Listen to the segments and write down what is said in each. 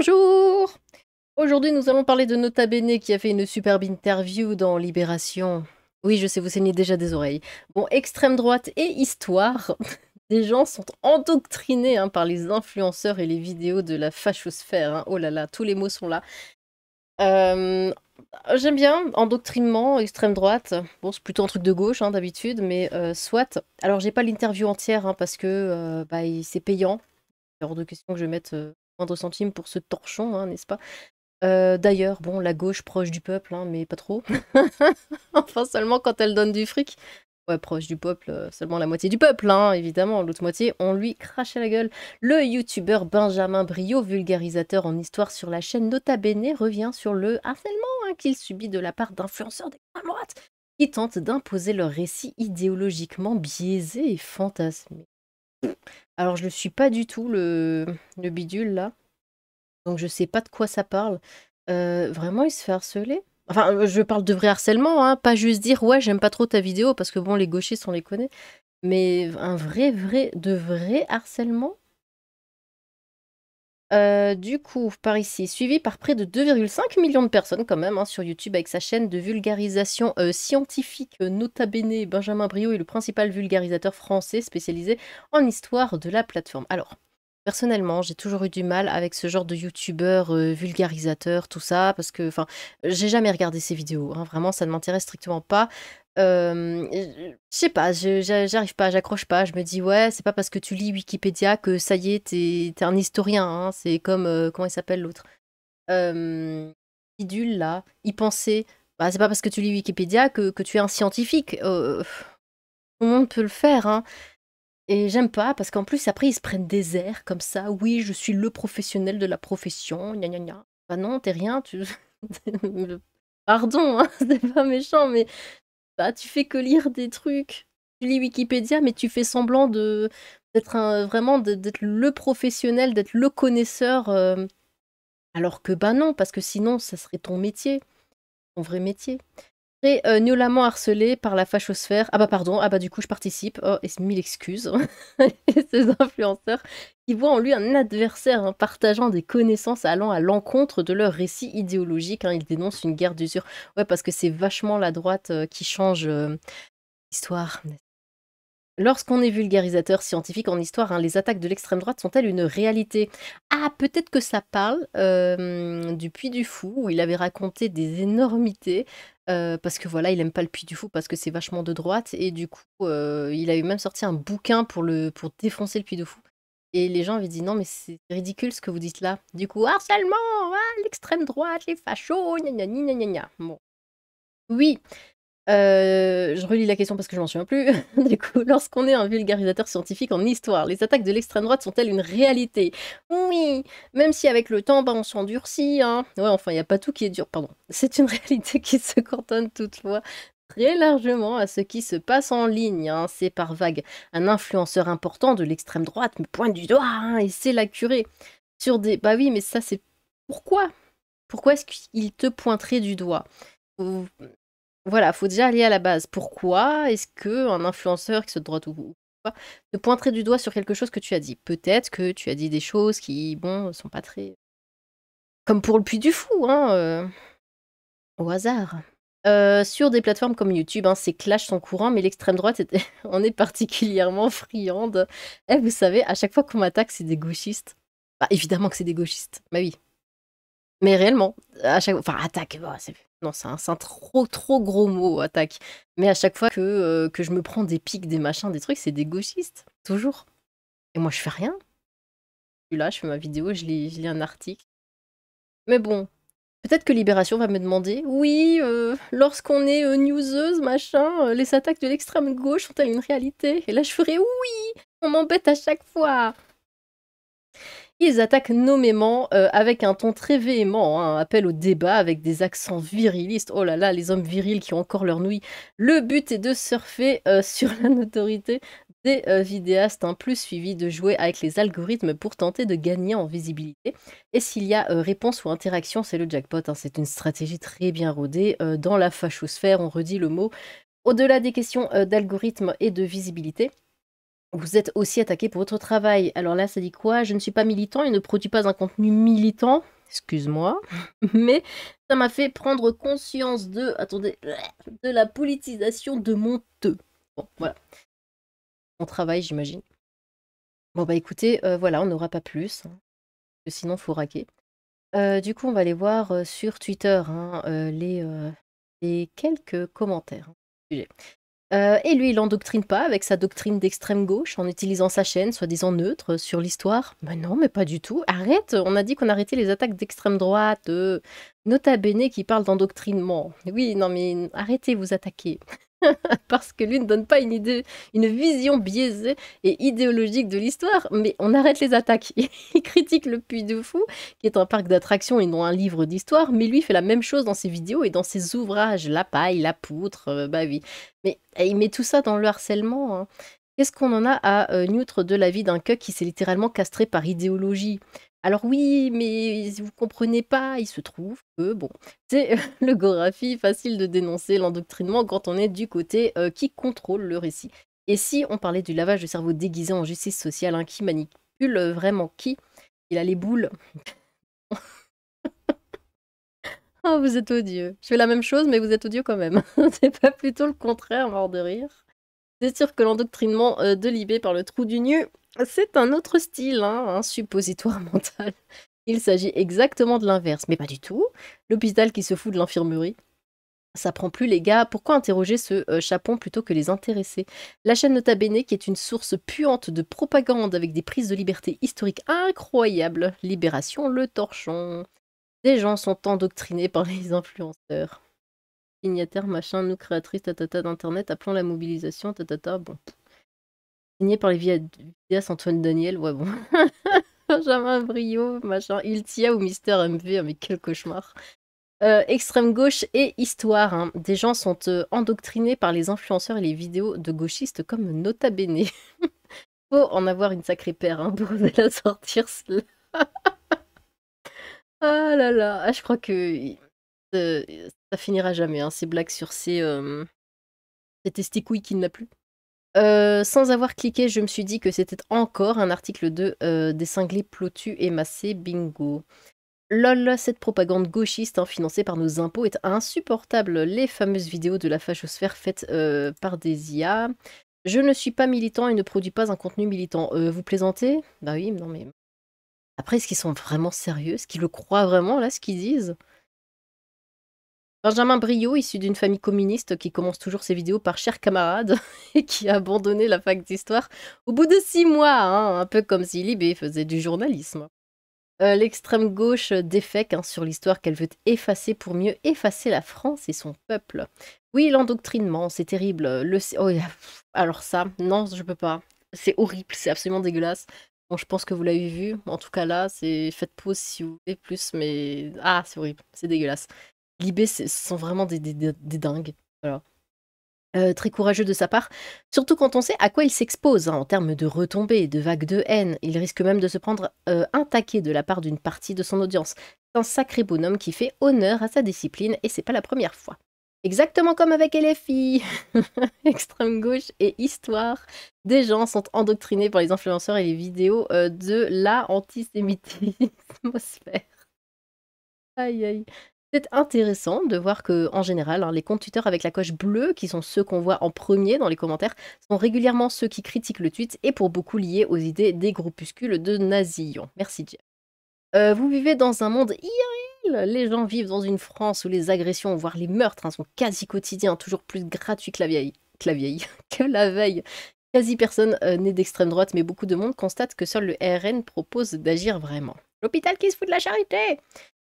Bonjour! Aujourd'hui, nous allons parler de Nota Bene qui a fait une superbe interview dans Libération. Oui, je sais, vous saignez déjà des oreilles. Bon, extrême droite et histoire. Des gens sont endoctrinés par les influenceurs et les vidéos de la fachosphère. Oh là là, tous les mots sont là. Euh, J'aime bien, endoctrinement, extrême droite. Bon, c'est plutôt un truc de gauche d'habitude, mais soit. Alors, j'ai pas l'interview entière parce que c'est payant. Il est hors de question que je mette moindre centime pour ce torchon, n'est-ce pas? D'ailleurs, bon, la gauche proche du peuple, mais pas trop. Enfin, seulement quand elle donne du fric. Ouais, proche du peuple, seulement la moitié du peuple, évidemment. L'autre moitié, on lui crache à la gueule. Le youtubeur Benjamin Briot, vulgarisateur en histoire sur la chaîne Nota Bene, revient sur le harcèlement qu'il subit de la part d'influenceurs d'extrême droite qui tentent d'imposer leur récit idéologiquement biaisé et fantasmé. Alors, je ne suis pas du tout le bidule, là. Donc je sais pas de quoi ça parle. Vraiment, il se fait harceler? Enfin, je parle de vrai harcèlement, pas juste dire: «Ouais, j'aime pas trop ta vidéo», parce que bon, les gauchistes, on les connaît. Mais un de vrai harcèlement? Du coup, par ici, suivi par près de 2,5 millions de personnes quand même, sur YouTube avec sa chaîne de vulgarisation, scientifique, Nota Bene. Benjamin Briot est le principal vulgarisateur français spécialisé en histoire de la plateforme. Alors, personnellement, j'ai toujours eu du mal avec ce genre de youtubeur, vulgarisateur, tout ça, parce que, enfin, j'ai jamais regardé ses vidéos, vraiment, ça ne m'intéresse strictement pas. Je sais pas, j'arrive pas, j'accroche pas. Je me dis: «Ouais, c'est pas parce que tu lis Wikipédia que ça y est, t'es un historien», C'est comme, comment il s'appelle l'autre? Bidule là, Y Penser. Bah, c'est pas parce que tu lis Wikipédia que tu es un scientifique, tout le monde peut le faire, et j'aime pas parce qu'en plus après ils se prennent des airs comme ça: «Oui, je suis le professionnel de la profession, gna gna gna». Bah non, t'es rien, tu pardon, c'est pas méchant, mais bah, tu fais que lire des trucs. Tu lis Wikipédia, mais tu fais semblant d'être vraiment d'être le professionnel, d'être le connaisseur, alors que bah non, parce que sinon ça serait ton métier, ton vrai métier. Et violemment harcelé par la fachosphère. Ah bah pardon, ah bah du coup je participe. Oh, et 1000 excuses. Et ces influenceurs qui voient en lui un adversaire, partageant des connaissances allant à l'encontre de leur récit idéologique. Ils dénoncent une guerre d'usure. Ouais, parce que c'est vachement la droite qui change l'histoire. Lorsqu'on est vulgarisateur scientifique en histoire, les attaques de l'extrême droite sont-elles une réalité? Ah, peut-être que ça parle du Puy du Fou, où il avait raconté des énormités, parce que voilà, il aime pas le Puy du Fou parce que c'est vachement de droite, et du coup, il avait même sorti un bouquin pour défoncer le Puy du Fou. Et les gens avaient dit: «Non, mais c'est ridicule ce que vous dites là». Du coup: «Harcèlement! Ah, l'extrême droite, les fachos, gna gna gna gna gna». Bon. Oui. Je relis la question parce que je m'en souviens plus. Du coup, lorsqu'on est un vulgarisateur scientifique en histoire, les attaques de l'extrême droite sont-elles une réalité? Oui, même si avec le temps, on s'endurcit, Ouais, enfin, il y a pas tout qui est dur, pardon. C'est une réalité qui se cantonne toutefois très largement à ce qui se passe en ligne, c'est par vague. Un influenceur important de l'extrême droite me pointe du doigt, et c'est la curée. Sur des bah oui, mais ça, c'est pourquoi? Pourquoi est-ce qu'il te pointerait du doigt? Ou voilà, faut déjà aller à la base. Pourquoi est-ce qu'un influenceur, qui soit de droite ou quoi, te pointerait du doigt sur quelque chose que tu as dit? Peut-être que tu as dit des choses qui, bon, sont pas très comme pour le Puy du Fou, au hasard. Sur des plateformes comme YouTube, ces clashs sont courants, mais l'extrême droite était en est particulièrement friande. Eh, vous savez, à chaque fois qu'on m'attaque, c'est des gauchistes. Bah, évidemment que c'est des gauchistes. Bah oui. Mais réellement, à chaque enfin attaque, bah, c'est non, c'est un trop, trop gros mot, attaque. Mais à chaque fois que je me prends des pics, des machins, des trucs, c'est des gauchistes, toujours. Et moi je fais rien. Je suis là, je fais ma vidéo, je lis un article. Mais bon, peut-être que Libération va me demander: «Oui, lorsqu'on est, newseuse, machin, les attaques de l'extrême gauche sont-elles une réalité?» Et là je ferai: «Oui, on m'embête à chaque fois!» Ils attaquent nommément, avec un ton très véhément, un appel au débat avec des accents virilistes. Oh là là, les hommes virils qui ont encore leur nouille. Le but est de surfer, sur la notoriété des, vidéastes, plus suivi de jouer avec les algorithmes pour tenter de gagner en visibilité. Et s'il y a, réponse ou interaction, c'est le jackpot, c'est une stratégie très bien rodée, dans la fachosphère, on redit le mot. Au-delà des questions, d'algorithme et de visibilité, Vous êtes aussi attaqué pour votre travail. Alors là, ça dit quoi? Je ne suis pas militant et ne produis pas un contenu militant. Excuse-moi. Mais ça m'a fait prendre conscience de, attendez, de la politisation de mon te. Bon, voilà. Mon travail, j'imagine. Bon, bah écoutez, voilà, on n'aura pas plus, hein, parce que sinon, faut raquer. Du coup, on va aller voir sur Twitter hein, les quelques commentaires. Hein, sur le sujet. Et lui, il endoctrine pas avec sa doctrine d'extrême gauche en utilisant sa chaîne, soi-disant neutre, sur l'histoire. Mais non, mais pas du tout. Arrête, on a dit qu'on arrêtait les attaques d'extrême droite. Nota Bene qui parle d'endoctrinement. Oui, non, mais arrêtez, vous attaquer. Parce que lui ne donne pas une idée, une vision biaisée et idéologique de l'histoire, mais on arrête les attaques. Il critique le Puy du Fou, qui est un parc d'attractions et non un livre d'histoire, mais lui fait la même chose dans ses vidéos et dans ses ouvrages, la paille, la poutre, bah oui. Mais il met tout ça dans le harcèlement. Hein. Qu'est-ce qu'on en a à neutre de la vie d'un cuck qui s'est littéralement castré par idéologie? Alors oui, mais vous comprenez pas, il se trouve que, bon, c'est le Gorafi, facile de dénoncer l'endoctrinement quand on est du côté qui contrôle le récit. Et si on parlait du lavage de cerveau déguisé en justice sociale, hein, qui manipule vraiment qui? Il a les boules. Oh, vous êtes odieux. Je fais la même chose, mais vous êtes odieux quand même. C'est pas plutôt le contraire, mort de rire. C'est sûr que l'endoctrinement de Libé par le trou du nu, c'est un autre style, hein, un suppositoire mental. Il s'agit exactement de l'inverse, mais pas du tout. L'hôpital qui se fout de l'infirmerie. Ça prend plus les gars, pourquoi interroger ce chapon plutôt que les intéresser? La chaîne Nota Bene qui est une source puante de propagande avec des prises de liberté historiques incroyables. Libération, le torchon. Des gens sont endoctrinés par les influenceurs. Signataire, machin, nous créatrices, tatata d'internet, appelons la mobilisation, tatata, bon. Signé par les vidéastes Antoine Daniel, ouais bon. Benjamin Brio, machin, Iltia ou Mister MV, mais quel cauchemar. Extrême gauche et histoire. Hein. Des gens sont endoctrinés par les influenceurs et les vidéos de gauchistes comme Nota Bene. Faut en avoir une sacrée paire hein, pour la sortir celle-là. Ah là là, ah, je crois que ça finira jamais, hein, ces blagues sur ces testicouilles qu'il n'a plus. Sans avoir cliqué, je me suis dit que c'était encore un article de des cinglés plotus et massés, bingo. Lol, cette propagande gauchiste hein, financée par nos impôts est insupportable. Les fameuses vidéos de la fachosphère faites par des IA. Je ne suis pas militant et ne produis pas un contenu militant. Vous plaisantez? Bah oui, non mais... Après, est-ce qu'ils sont vraiment sérieux? Est-ce qu'ils le croient vraiment, là, ce qu'ils disent? Benjamin Brio, issu d'une famille communiste qui commence toujours ses vidéos par «Chers camarades» et qui a abandonné la fac d'histoire au bout de 6 mois, hein, un peu comme si Libé faisait du journalisme. L'extrême gauche défèque hein, sur l'histoire qu'elle veut effacer pour mieux effacer la France et son peuple. Oui, l'endoctrinement, c'est terrible. Oh, alors ça, non, je peux pas. C'est horrible, c'est absolument dégueulasse. Bon, je pense que vous l'avez vu. En tout cas là, c'est faites pause si vous voulez plus, mais ah, c'est horrible, c'est dégueulasse. Libé, ce sont vraiment des dingues. Voilà. Très courageux de sa part, surtout quand on sait à quoi il s'expose hein, en termes de retombées, de vagues de haine. Il risque même de se prendre un taquet de la part d'une partie de son audience. C'est un sacré bonhomme qui fait honneur à sa discipline et c'est pas la première fois. Exactement comme avec LFI, extrême gauche et histoire. Des gens sont endoctrinés par les influenceurs et les vidéos de la antisémitisme. Aïe aïe. C'est intéressant de voir que, en général, hein, les comptes Twitter avec la coche bleue, qui sont ceux qu'on voit en premier dans les commentaires, sont régulièrement ceux qui critiquent le tweet et pour beaucoup liés aux idées des groupuscules de nazillons. Merci Jeff. Vous vivez dans un monde irréel. Les gens vivent dans une France où les agressions, voire les meurtres, hein, sont quasi quotidiens, toujours plus gratuits que la vieille, que la veille. Quasi personne n'est d'extrême droite, mais beaucoup de monde constate que seul le RN propose d'agir vraiment. L'hôpital qui se fout de la charité.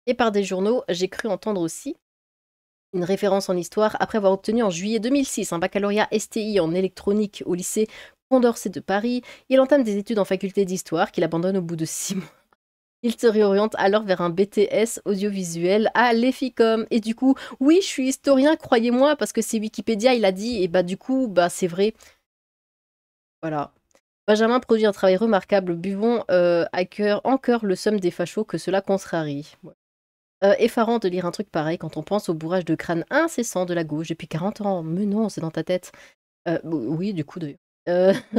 Et par des journaux, j'ai cru entendre aussi une référence en histoire après avoir obtenu en juillet 2006 un baccalauréat STI en électronique au lycée Condorcet de Paris. Il entame des études en faculté d'histoire qu'il abandonne au bout de 6 mois. Il se réoriente alors vers un BTS audiovisuel à l'EFICOM. Et du coup, oui, je suis historien, croyez-moi, parce que c'est Wikipédia, il a dit, et bah du coup, bah c'est vrai. Voilà. Benjamin produit un travail remarquable, buvons en cœur le somme des fachos que cela contrarie. Ouais. Effarant de lire un truc pareil quand on pense au bourrage de crâne incessant de la gauche depuis 40 ans. Mais non, c'est dans ta tête. Oui, du coup, d'ailleurs.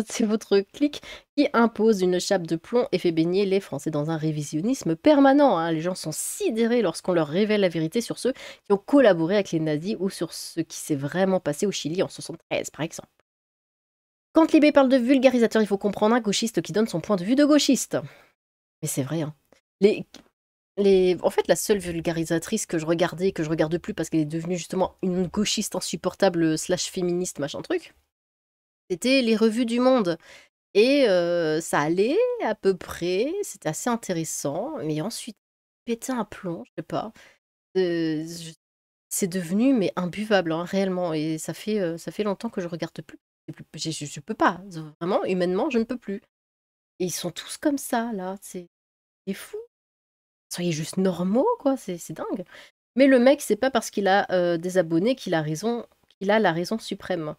c'est votre clique qui impose une chape de plomb et fait baigner les Français dans un révisionnisme permanent, hein. Les gens sont sidérés lorsqu'on leur révèle la vérité sur ceux qui ont collaboré avec les nazis ou sur ce qui s'est vraiment passé au Chili en 73, par exemple. Quand Libé parle de vulgarisateur, il faut comprendre un gauchiste qui donne son point de vue de gauchiste. Mais c'est vrai, hein. En fait, la seule vulgarisatrice que je regardais, que je regarde plus parce qu'elle est devenue justement une gauchiste insupportable slash féministe, machin truc, c'était les revues du Monde. Et ça allait à peu près, c'était assez intéressant, mais ensuite, péter un plomb, je sais pas, je c'est devenu mais imbuvable, hein, réellement et ça fait longtemps que je regarde plus. Je peux pas, vraiment humainement, je ne peux plus. Et ils sont tous comme ça là, c'est fou. Soyez juste normaux quoi, c'est dingue. Mais le mec, c'est pas parce qu'il a, des abonnés qu'il a la raison suprême.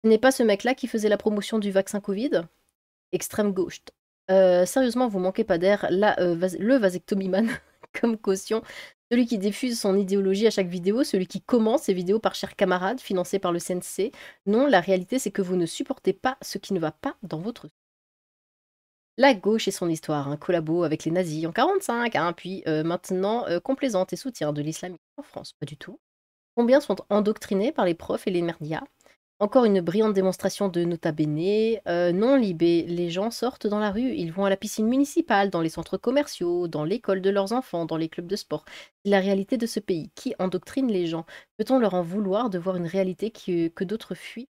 Ce n'est pas ce mec-là qui faisait la promotion du vaccin Covid? Extrême gauche. Sérieusement, vous manquez pas d'air. Là, le vasectomimane comme caution. Celui qui diffuse son idéologie à chaque vidéo, celui qui commente ses vidéos par chers camarades, financés par le CNC. Non, la réalité, c'est que vous ne supportez pas ce qui ne va pas dans votre... La gauche et son histoire, un collabo avec les nazis en 45, hein, puis maintenant complaisante et soutien de l'islamisme en France. Pas du tout. Combien sont endoctrinés par les profs et les merdias? Encore une brillante démonstration de nota bene. Non, Libé, les gens sortent dans la rue, ils vont à la piscine municipale, dans les centres commerciaux, dans l'école de leurs enfants, dans les clubs de sport. C'est la réalité de ce pays. Qui endoctrine les gens? Peut-on leur en vouloir de voir une réalité que d'autres fuient?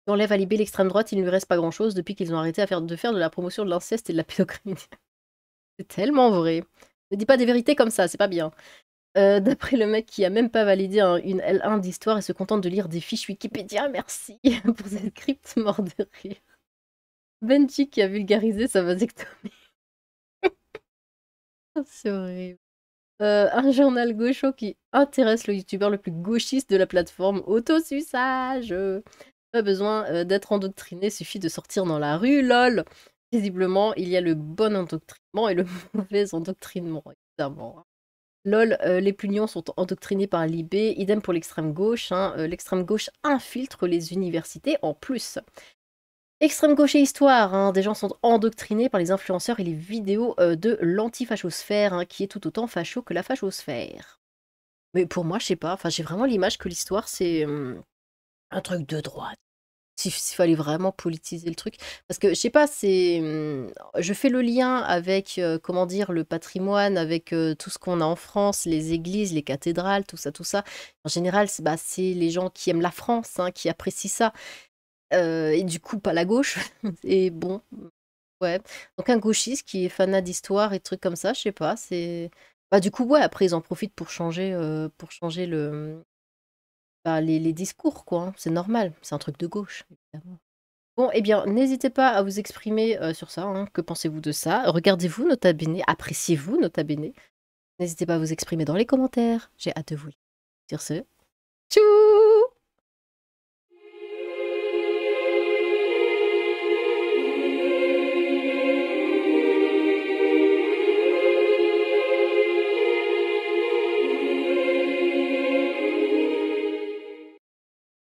Qui enlève à Libé l'extrême droite, il ne lui reste pas grand-chose depuis qu'ils ont arrêté de faire de la promotion de l'inceste et de la pédocriminalité. C'est tellement vrai. Ne dis pas des vérités comme ça, c'est pas bien. D'après le mec qui a même pas validé une L1 d'histoire et se contente de lire des fiches Wikipédia, merci pour cette crypte mort de rire. Benji qui a vulgarisé sa vasectomie. C'est horrible. Un journal gaucho qui intéresse le youtubeur le plus gauchiste de la plateforme. Autosuçage. Pas besoin d'être endoctriné, suffit de sortir dans la rue, lol. Visiblement, il y a le bon endoctrinement et le mauvais endoctrinement, évidemment. Lol, les plignons sont endoctrinés par l'IB, idem pour l'extrême gauche, hein, l'extrême gauche infiltre les universités en plus. Extrême gauche et histoire, hein, des gens sont endoctrinés par les influenceurs et les vidéos de l'antifachosphère, hein, qui est tout autant facho que la fachosphère. Mais pour moi, je sais pas, enfin j'ai vraiment l'image que l'histoire c'est un truc de droite. S'il fallait vraiment politiser le truc. Parce que, je sais pas, je fais le lien avec, comment dire, le patrimoine, avec tout ce qu'on a en France, les églises, les cathédrales, tout ça, tout ça. En général, c'est les gens qui aiment la France, hein, qui apprécient ça. Et du coup, pas la gauche. Et bon, ouais. Donc un gauchiste qui est fanat d'histoire et trucs comme ça, je sais pas, c'est... Bah du coup, ouais, après, ils en profitent pour changer les discours, quoi, hein. C'est normal, c'est un truc de gauche, évidemment. Bon, eh bien, n'hésitez pas à vous exprimer sur ça, hein. Que pensez-vous de ça? Regardez-vous, nota bene, appréciez-vous, nota bene. N'hésitez pas à vous exprimer dans les commentaires. J'ai hâte de vous lire. Sur ce, tchou!